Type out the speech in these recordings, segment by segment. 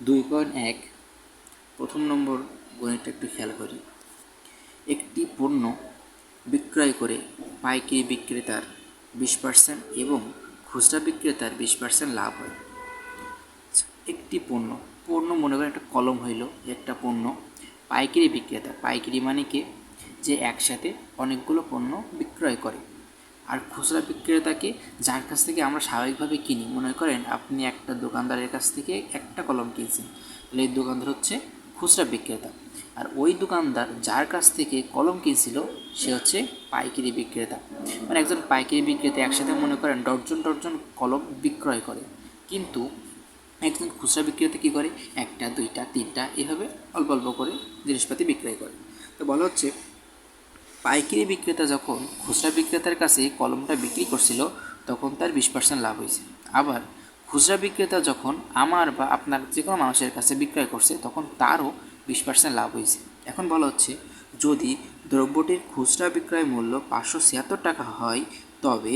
2.1 প্রথম নম্বর গণিতটা একটু খেয়াল করি। একটি পণ্য বিক্রয় করে পাইকারি বিক্রেতার 20% এবং খুচরা বিক্রেতার 20% লাভ হয়। একটি পণ্য মনে করেন একটা কলম হইল, একটা পণ্য পাইকারি বিক্রেতা, পাইকারি মানে কি, যে একসাথে অনেকগুলো পণ্য বিক্রয় করে। আর খুচরা বিক্রেতাকে, যার কাছ থেকে আমরা স্বাভাবিকভাবে কিনি। মনে করেন আপনি একটা দোকানদারের কাছ থেকে একটা কলম কিনছেন, তাহলে এই দোকানদার হচ্ছে খুচরা বিক্রেতা। আর ওই দোকানদার যার কাছ থেকে কলম কিনছিল সে হচ্ছে পাইকারি বিক্রেতা। মানে একজন পাইকারি বিক্রেতা একসাথে মনে করেন ডর্জন ডর্জন কলম বিক্রয় করে, কিন্তু একজন খুচরা বিক্রেতা কী করে, একটা দুইটা তিনটা এভাবে অল্প অল্প করে জিনিসপাতি বিক্রয় করে। তো বলা হচ্ছে পাইকারি বিক্রেতা যখন খুচরা বিক্রেতার কাছে কলমটা বিক্রি করছিল তখন তার 20% লাভ হয়েছে। আবার খুচরা বিক্রেতা যখন আমার বা আপনার যে কোনো মানুষের কাছে বিক্রয় করছে তখন তারও 20% লাভ হয়েছে। এখন বলা হচ্ছে যদি দ্রব্যটির খুচরা বিক্রয় মূল্য 576 টাকা হয় তবে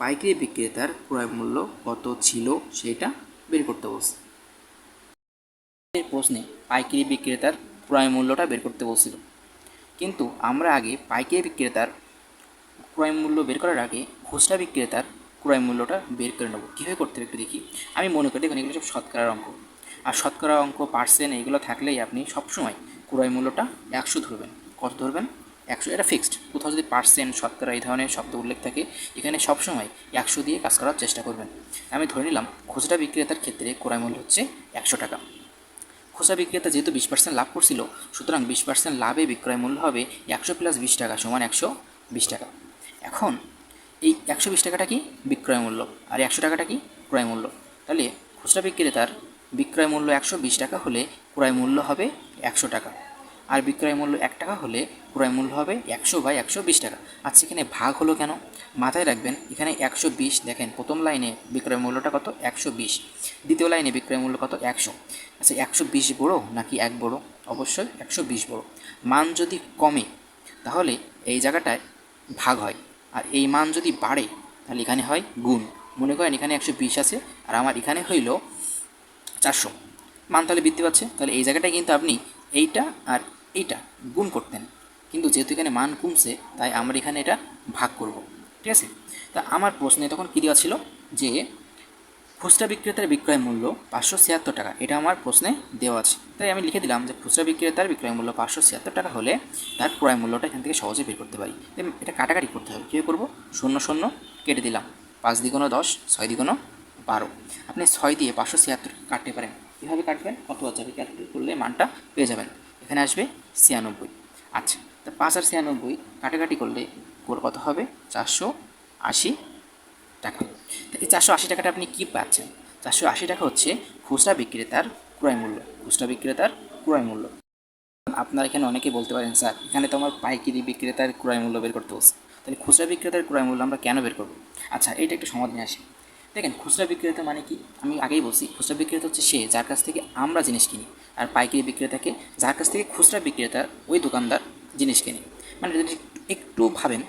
পাইকারি বিক্রেতার ক্রয় মূল্য কত ছিল সেটা বের করতে বলছে। প্রশ্নে পাইকারি বিক্রেতার ক্রয় মূল্যটা বের করতে বলছিল, কিন্তু আমরা আগে পাইকারি বিক্রেতার ক্রয় মূল্য বের করার আগে খুচরা বিক্রেতার ক্রয় মূল্যটা বের করে নেব। কীভাবে করতে হবে একটু দেখি। আমি মনে করি দেখুন, এগুলো সব শতকরার অঙ্ক, আর শতকরা অঙ্ক পার্সেন্ট এগুলো থাকলেই আপনি সবসময় ক্রয় মূল্যটা 100 ধরবেন। কত ধরবেন? 100। এটা ফিক্সড। কোথাও যদি পার্সেন্ট, শতকরা এই ধরনের শব্দ উল্লেখ থাকে, এখানে সবসময় 100 দিয়ে কাজ করার চেষ্টা করবেন। আমি ধরে নিলাম খুচরা বিক্রেতার ক্ষেত্রে ক্রয় মূল্য হচ্ছে 100 টাকা। খুচরা বিক্রেতা যেহেতু 20% লাভ করছিল, সুতরাং 20% লাভে বিক্রয় মূল্য হবে 100 + 20 টাকা সমান 120 টাকা। এখন এই 120 টাকাটা কি বিক্রয় মূল্য, আর 100 টাকাটা কি ক্রয় মূল্য। তাহলে খুচরা বিক্রেতার বিক্রয় মূল্য 120 টাকা হলে ক্রয় মূল্য হবে 100 টাকা, আর বিক্রয় মূল্য 1 টাকা হলে ক্রয় মূল্য হবে 100/120 টাকা। আচ্ছা, এখানে ভাগ হলো কেন? মাথায় রাখবেন, এখানে 120, দেখেন প্রথম লাইনে বিক্রয় মূল্যটা কত? 120। দ্বিতীয় লাইনে বিক্রয় মূল্য কত? 100। আচ্ছা, 120 বড় নাকি 1 বড়? অবশ্যই 120 বড়। মান যদি কমে তাহলে এই জায়গাটায় ভাগ হয়, আর এই মান যদি বাড়ে তাহলে এখানে হয় গুণ। মনে করেন এখানে 120 আছে আর আমার এখানে হইল 400, মান তাহলে বৃদ্ধি পাচ্ছে। তাহলে এই জায়গাটায় কিন্তু আপনি এইটা আর এইটা গুণ করতেন, কিন্তু যেহেতু এখানে মান কমছে তাই আমরা এখানে এটা ভাগ করব। ঠিক আছে? তা আমার প্রশ্নে তখন কী দেওয়া ছিল যে খুচরা বিক্রেতার বিক্রয় মূল্য 576 টাকা, এটা আমার প্রশ্নে দেওয়া আছে। তাই আমি লিখে দিলাম যে খুচরা বিক্রেতার বিক্রয় মূল্য 576 টাকা হলে তার ক্রয় মূল্যটা এখান থেকে সহজে বের করতে পারি। এটা কাটাকাটি করতে হবে। কীভাবে করবো? 0 0 কেটে দিলাম, 5 দ্বিগুণ 10, 6 দ্বিগুণ 12। আপনি 6 দিয়ে 576 কাটতে পারেন। কীভাবে কাটবেন? কত যাবে ক্যালকুলেট করলে মানটা পেয়ে যাবেন। এখানে আসবে 96। আচ্ছা, তো 5 আর 96 কাটাকাটি করলে কত হবে? 480 টাকা। তো এই 480 টাকাটা আপনি কী পাচ্ছেন? 480 টাকা হচ্ছে খুচরা বিক্রেতার ক্রয় মূল্য। খুচরা বিক্রেতার ক্রয় মূল্য। আপনারা এখানে অনেকে বলতে পারেন, স্যার এখানে তো আমার পাইকারি বিক্রেতার ক্রয় মূল্য বের করতে বলছে, তাহলে খুচরা বিক্রেতার ক্রয় মূল্য আমরা কেন বের করবো? আচ্ছা, এইটা একটু সমাধানে আসি। দেখেন, খুচরা বিক্রেতা মানে কি? আমি আগেই বলছি, খুচরা বিক্রেতা হচ্ছে সে যার কাছ থেকে আমরা জিনিস কিনি, আর পাইকারি বিক্রেতাকে যার কাছ থেকে খুচরা বিক্রেতার ওই দোকানদার জিনিস কিনে। মানে যদি একটু ভাবেন,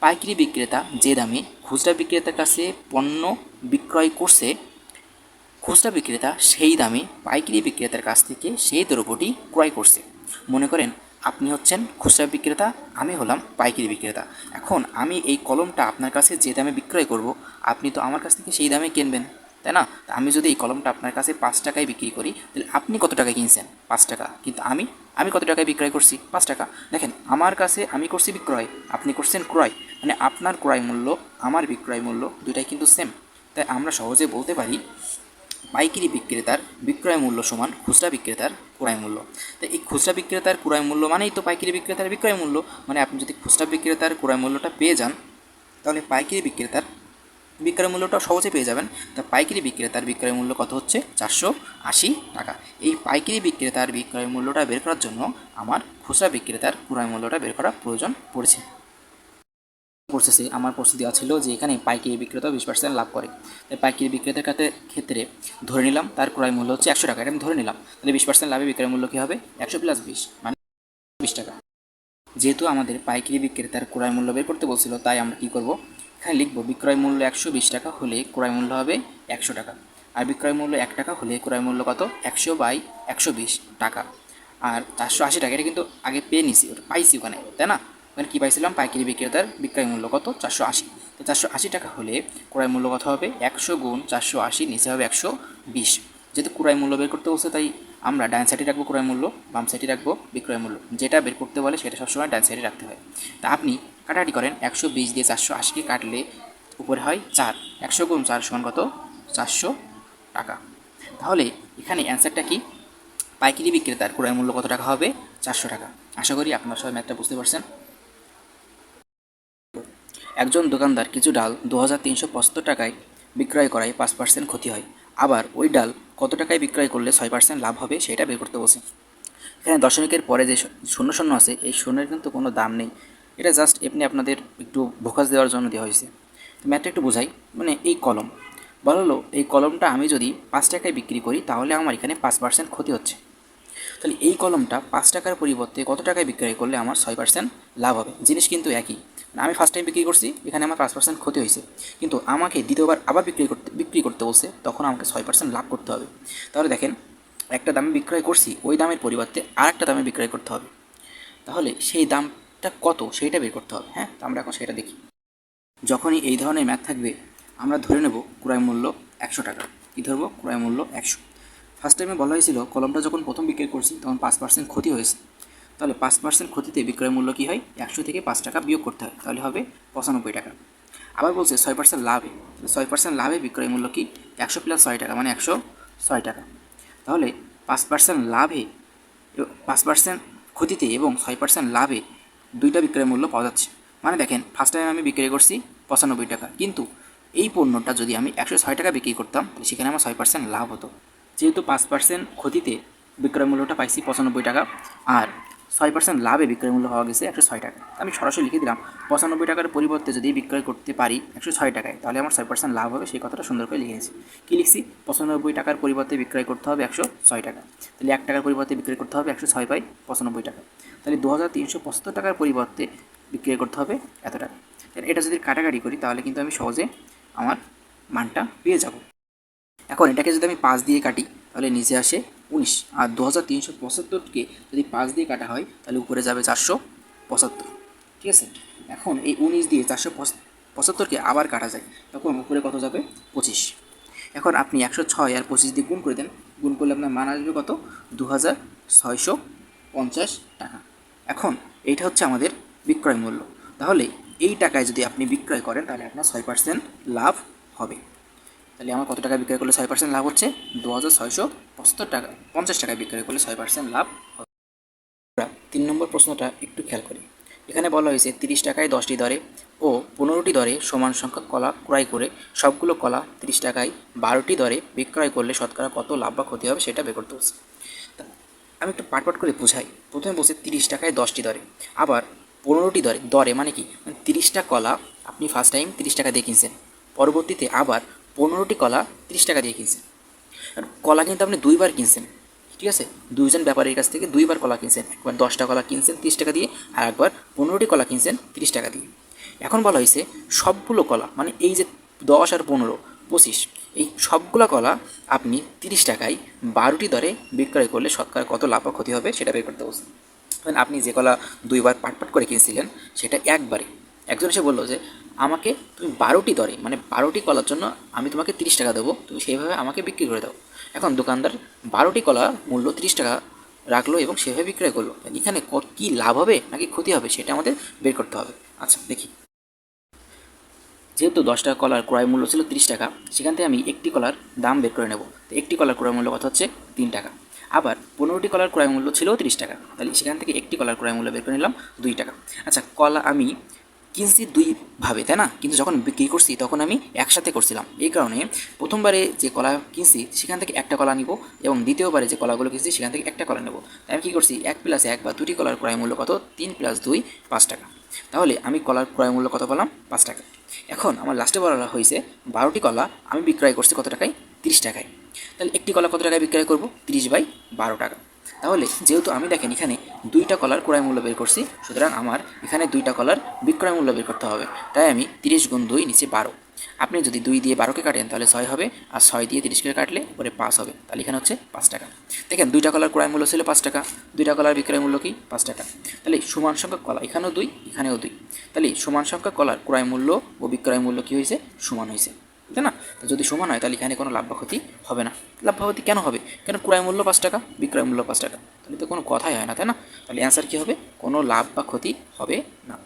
পাইকারি বিক্রেতা যে দামে খুচরা বিক্রেতার কাছে পণ্য বিক্রয় করছে, খুচরা বিক্রেতা সেই দামে পাইকারি বিক্রেতার কাছ থেকে সেই দ্রব্যটি ক্রয় করছে। মনে করেন আপনি হচ্ছেন খুচরা বিক্রেতা, আমি হলাম পাইকারি বিক্রেতা। এখন আমি এই কলমটা আপনার কাছে যে দামে বিক্রয় করব, আপনি তো আমার কাছ থেকে সেই দামে কিনবেন, তাই না? আমি যদি এই কলমটা আপনার কাছে 5 টাকায় বিক্রি করি, তাহলে আপনি কত টাকায় কিনছেন? 5 টাকা। কিন্তু আমি কত টাকায় বিক্রয় করছি? 5 টাকা। দেখেন, আমার কাছে আমি করছি বিক্রয়, আপনি করছেন ক্রয়। মানে আপনার ক্রয় মূল্য, আমার বিক্রয় মূল্য দুটাই কিন্তু সেম। তাই আমরা সহজে বলতে পারি পাইকারি বিক্রেতার বিক্রয় মূল্য সমান খুচরা বিক্রেতার ক্রয় মূল্য। তো এই খুচরা বিক্রেতার ক্রয় মূল্য মানেই তো পাইকারি বিক্রেতার বিক্রয় মূল্য। মানে আপনি যদি খুচরা বিক্রেতার ক্রয় মূল্যটা পেয়ে যান, তাহলে পাইকারি বিক্রেতার বিক্রয় মূল্যটা সহজে পেয়ে যাবেন। তা পাইকারি বিক্রেতার বিক্রয় মূল্য কত হচ্ছে? 480 টাকা। এই পাইকারি বিক্রেতার বিক্রয় মূল্যটা বের করার জন্য আমার খুচরা বিক্রেতার ক্রয় মূল্যটা বের করা প্রয়োজন পড়েছে। প্রসেসে আমার প্রশ্ন দেওয়া ছিল যে এখানে পাইকারি বিক্রেতা 20% লাভ করে। তাই পাইকারি বিক্রেতার ক্ষেত্রে ধরে নিলাম তার ক্রয় মূল্য হচ্ছে 100 টাকা, এটা আমি ধরে নিলাম। তাহলে 20% লাভে বিক্রয় মূল্য কী হবে? 100 + 20 মানে 20 টাকা। যেহেতু আমাদের পাইকারি বিক্রেতার ক্রয় মূল্য বের করতে বলছিল, তাই আমরা কী করব? এখানে লিখব বিক্রয় মূল্য 120 টাকা হলে ক্রয় মূল্য হবে 100 টাকা। আর বিক্রয় মূল্য 1 টাকা হলে ক্রয় মূল্য কত 100/120 টাকা। আর 480 টাকা এটা কিন্তু আগে পেয়ে নিছি, ওটা পাইছি ওখানে, তাই না? ওখানে কী পাইছিলাম, পাইকারি বিক্রেতার বিক্রয় মূল্য কত 480। তো 480 টাকা হলে ক্রয় মূল্য কত হবে 100 গুণ 480, নিচে হবে 120। যেহেতু ক্রয় মূল্য বের করতে বলছে তাই আমরা ডান সাইডে রাখবো ক্রয় মূল্য, বাম সাইডে রাখবো বিক্রয় মূল্য। যেটা বের করতে বলে সেটা সবসময় ডান সাইডে রাখতে হয়। তা আপনি কাটাকাটি করেন, 120 দিয়ে 480কে কাটলে উপরে হয় 4, 100 গুণ 4 সমান কত 400 টাকা। তাহলে এখানে অ্যান্সারটা কি, পাইকারি বিক্রেতার ক্রয় মূল্য কত টাকা হবে 400 টাকা। আশা করি আপনারা সবাই ম্যাথটা বুঝতে পারছেন। একজন দোকানদার কিছু ডাল 2375 টাকায় বিক্রয় করায় 5% ক্ষতি হয়, আবার ওই ডাল কত টাকায় বিক্রয় করলে 6% লাভ হবে সেটা বের করতে বলছে। এখানে দশমিকের পরে যে শূন্য শূন্য আছে এই শূন্যের কিন্তু কোনো দাম নেই, এটা জাস্ট এমনি আপনাদের একটু ভোকাস দেওয়ার জন্য দেওয়া হয়েছে। ম্যাথটা একটু বোঝাই, মানে এই কলম বলা হলো এই কলমটা আমি যদি 5 টাকায় বিক্রি করি তাহলে আমার এখানে 5% ক্ষতি হচ্ছে। তাহলে এই কলমটা 5 টাকার পরিবর্তে কত টাকায় বিক্রয় করলে আমার 6% লাভ হবে। জিনিস কিন্তু একই, আমি ফার্স্ট টাইম বিক্রি করছি, এখানে আমার 5% ক্ষতি হয়েছে, কিন্তু আমাকে দ্বিতীয়বার আবার বিক্রি করতে বলছে, তখন আমাকে 6% লাভ করতে হবে। তাহলে দেখেন, একটা দামে বিক্রয় করছি, ওই দামের পরিবর্তে আরেকটা দামে বিক্রয় করতে হবে, তাহলে সেই দামটা কত সেইটা বের করতে হবে। হ্যাঁ, তো আমরা এখন সেটা দেখি। যখনই এই ধরনের ম্যাথ থাকবে আমরা ধরে নেব ক্রয় মূল্য 100 টাকা। কী ধরবো, ক্রয় মূল্য 100। ফার্স্ট টাইমে বলা হয়েছিল কলমটা যখন প্রথম বিক্রি করছি তখন 5% ক্ষতি হয়েছে, তাহলে 5% ক্ষতিতে বিক্রয় মূল্য কী হয়, 100 থেকে 5 টাকা বিয়োগ করতে হয়, তাহলে হবে 95 টাকা। আবার বলছে 6% লাভে, 6% লাভে বিক্রয় মূল্য কি 100 প্লাস 6 টাকা মানে 106 টাকা। তাহলে 5% লাভে, 5% ক্ষতিতে এবং 6% লাভে দুইটা বিক্রয় মূল্য পাওয়া যাচ্ছে। মানে দেখেন, ফার্স্ট টাইম আমি বিক্রি করছি 95 টাকা, কিন্তু এই পণ্যটা যদি আমি 106 টাকা বিক্রি করতাম তাহলে সেখানে আমার 6% লাভ হতো। যেহেতু 5% ক্ষতিতে বিক্রয় মূল্যটা পাইছি 95 টাকা, আর 6% লাভে বিক্রয় মূল্য হওয়া গেছে 106 টাকা। আমি সরাসরি লিখে দিলাম 95 টাকার পরিবর্তে যদি বিক্রয় করতে পারি 106 টাকায় তাহলে আমার 6% লাভ হবে, সেই কথাটা সুন্দর করে লিখে নিয়েছি। কী লিখছি, 95 টাকার পরিবর্তে বিক্রয় করতে হবে 106 টাকা, তাহলে 1 টাকার পরিবর্তে বিক্রয় করতে হবে 106/95 টাকা, তাহলে 2375 টাকার পরিবর্তে বিক্রয় করতে হবে এত টাকা। এটা যদি কাটাকাটি করি তাহলে কিন্তু আমি সহজে আমার মানটা পেয়ে যাব। এখন এটাকে যদি আমি 5 দিয়ে কাটি তাহলে নিচে আসে 19, আর 2375কে যদি 5 দিয়ে কাটা হয় তাহলে উপরে যাবে 475। ঠিক আছে, এখন এই 19 দিয়ে 475কে আবার কাটা যায়, তখন উপরে কত যাবে 25। এখন আপনি 106 আর 25 দিয়ে গুণ করে দেন, গুণ করলে আপনার মান আসবে কত 2650 টাকা। এখন এইটা হচ্ছে আমাদের বিক্রয় মূল্য। তাহলে এই টাকায় যদি আপনি বিক্রয় করেন তাহলে আপনার 6% লাভ হবে। তাহলে আমার কত টাকা বিক্রয় করলে 6% লাভ হচ্ছে 2675 টাকা, 50 টাকায় বিক্রয় করলে 6% লাভ হবে। 3 নম্বর প্রশ্নটা একটু খেয়াল করি। এখানে বলা হয়েছে 30 টাকায় 10টি দরে ও 15টি দরে সমান সংখ্যক কলা ক্রয় করে সবগুলো কলা 30 টাকায় 12টি দরে বিক্রয় করলে শতকরা কত লাভ বা ক্ষতি হবে সেটা বের করতে বলছে। আমি একটু পাট করে বোঝাই। প্রথমে বলছে 30 টাকায় 10টি দরে, আবার 15টি দরে, দরে মানে কি, 30টা কলা আপনি ফার্স্ট টাইম 30 টাকা দিয়ে কিনছেন, পরবর্তীতে আবার 15টি কলা 30 টাকা দিয়ে কিনছেন। আর কলা কিন্তু আপনি দুইবার কিনছেন, ঠিক আছে, দুইজন ব্যাপারীর কাছ থেকে দুইবার কলা কিনছেন, একবার 10টা কলা কিনছেন 30 টাকা দিয়ে, আর একবার 15টি কলা কিনছেন 30 টাকা দিয়ে। এখন বলা হয়েছে সবগুলো কলা, মানে এই যে 10 আর 15, 25, এই সবগুলো কলা আপনি 30 টাকায় 12টি দরে বিক্রয় করলে শতকরা কত লাভ বা ক্ষতি হবে সেটা বের করতে বলছেন। মানে আপনি যে কলা দুইবার পাট করে কিনছিলেন সেটা একবারে, একজন এসে বললো যে আমাকে তুমি 12টি দরে, মানে 12টি কলার জন্য আমি তোমাকে 30 টাকা দেবো, তুমি সেইভাবে আমাকে বিক্রি করে দাও। এখন দোকানদার 12টি কলা মূল্য 30 টাকা রাখলো এবং সেভাবে বিক্রয় করলো। এখানে কী লাভ হবে নাকি ক্ষতি হবে সেটা আমাদের বের করতে হবে। আচ্ছা দেখি, যেহেতু 10টা কলার ক্রয় মূল্য ছিল 30 টাকা, সেখান থেকে আমি একটি কলার দাম বের করে নেব। তো একটি কলার ক্রয় মূল্য কত হচ্ছে 3 টাকা। আবার 15টি কলার ক্রয় মূল্য ছিল 30 টাকা, তাহলে সেখান থেকে একটি কলার ক্রয় মূল্য বের করে নিলাম 2 টাকা। আচ্ছা, কলা আমি কিনছি দুইভাবে, তাই না, কিন্তু যখন বিক্রি করছি তখন আমি একসাথে করছিলাম। এই কারণে প্রথমবারে যে কলা কিনছি সেখান থেকে একটা কলা নিব এবং দ্বিতীয়বারে যে কলাগুলো কিনছি সেখান থেকে একটা কলা নেব। তাই আমি কী করছি, 1 + 1 বা 2টি কলার ক্রয় মূল্য কত, 3 + 2 5 টাকা। তাহলে আমি কলার ক্রয় মূল্য কত পেলাম 5 টাকা। এখন আমার লাস্টে বলা হয়েছে 12টি কলা আমি বিক্রয় করছি কত টাকায়, 30 টাকায়। তাহলে একটি কলা কত টাকায় বিক্রয় করব, 30/12 টাকা। তাহলে যেহেতু আমি দেখেন এখানে 2টা কলার ক্রয় মূল্য বের করছি, সুতরাং আমার এখানে 2টা কলার বিক্রয় মূল্য বের করতে হবে। তাই আমি 30 × 2 নিচে 12, আপনি যদি 2 দিয়ে 12কে কাটেন তাহলে 6 হবে, আর 6 দিয়ে 30কে কাটলে পরে 5 হবে। তাহলে এখানে হচ্ছে 5 টাকা। দেখেন 2টা কলার ক্রয় মূল্য ছিল 5 টাকা, 2টা কলার বিক্রয় মূল্য কি 5 টাকা। তাহলে সমান সংখ্যক কলা, এখানেও 2 এখানেও 2, তাহলে সমান সংখ্যক কলার ক্রয় মূল্য ও বিক্রয় মূল্য কী হয়েছে, সমান হয়েছে, তাই না? তো যদি সমান হয় তাহলে এখানে কোনো লাভ বা ক্ষতি হবে না। লাভ বা ক্ষতি কেন হবে? কেন ক্রয় মূল্য 5 টাকা, বিক্রয় মূল্য 5 টাকা, তাহলে তো কোনো কথাই হয় না, তাই না? তাহলে অ্যান্সার কী হবে? কোনো লাভ বা ক্ষতি হবে না।